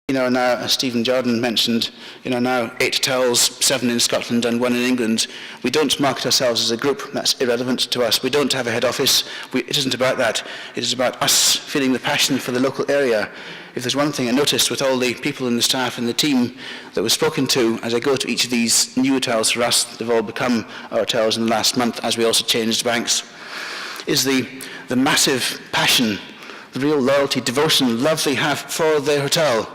Now, as Stephen Jordan mentioned, now 8 hotels, 7 in Scotland and 1 in England. We don't market ourselves as a group. That's irrelevant to us. We don't have a head office. It isn't about that. It is about us feeling the passion for the local area. If there's one thing I noticed with all the people in the staff and the team that was spoken to as I go to each of these new hotels for us, they've all become our hotels in the last month as we also changed banks, is the massive passion, the real loyalty, devotion, love they have for their hotel.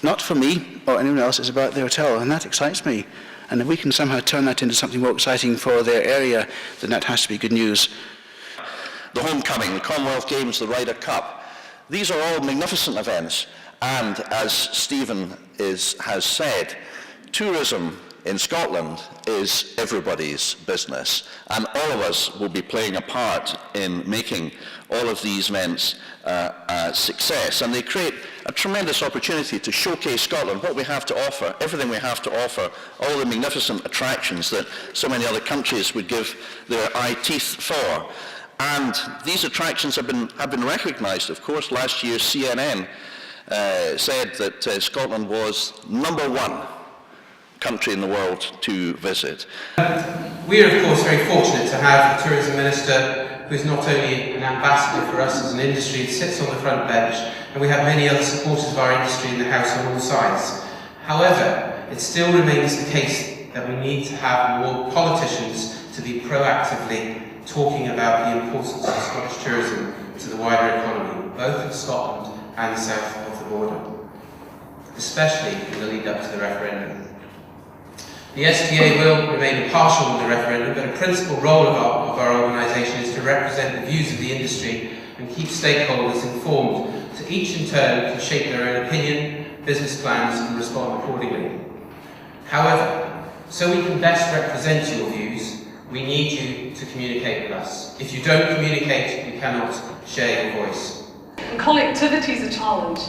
Not for me or anyone else, it's about their hotel, and that excites me. And if we can somehow turn that into something more exciting for their area, then that has to be good news. The homecoming, the Commonwealth Games, the Ryder Cup, these are all magnificent events. And as Stephen has said, tourism in Scotland is everybody's business, and all of us will be playing a part in making all of these events a success, and they create a tremendous opportunity to showcase Scotland, what we have to offer, everything we have to offer, all the magnificent attractions that so many other countries would give their eye teeth for. And these attractions have been recognised. Of course, last year CNN said that Scotland was #1 country in the world to visit. We are of course very fortunate to have a tourism minister who is not only an ambassador for us as an industry, who sits on the front bench, and we have many other supporters of our industry in the House on all sides. However, it still remains the case that we need to have more politicians to be proactively talking about the importance of Scottish tourism to the wider economy, both in Scotland and the south of the border, especially in the lead up to the referendum. The STA will remain impartial in the referendum, but a principal role of our organisation is to represent the views of the industry and keep stakeholders informed, so each in turn can shape their own opinion, business plans and respond accordingly. However, so we can best represent your views, we need you to communicate with us. If you don't communicate, we cannot share your voice. And connectivity is a challenge.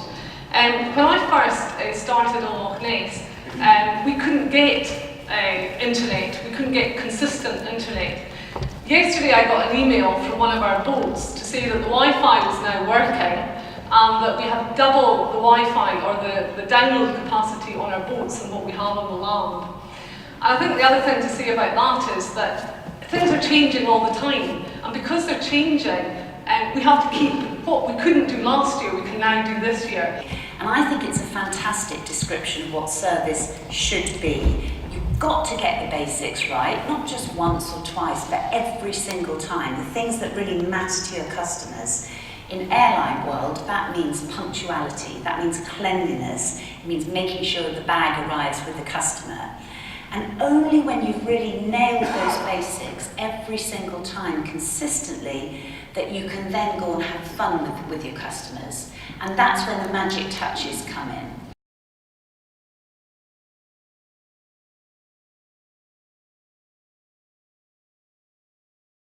When I first started on Loch Ness, we couldn't get internet, we couldn't get consistent internet. Yesterday I got an email from one of our boats to say that the Wi-Fi was now working and that we have double the Wi-Fi or the download capacity on our boats than what we have on the land. And I think the other thing to say about that is that things are changing all the time, and because they're changing, we have to keep what we couldn't do last year, we can now do this year. And I think it's a fantastic description of what service should be. You've got to get the basics right, not just once or twice, but every single time. The things that really matter to your customers. In airline world, that means punctuality, that means cleanliness, it means making sure the bag arrives with the customer. And only when you've really nailed those basics every single time consistently that you can then go and have fun with your customers. And that's when the magic touches come in.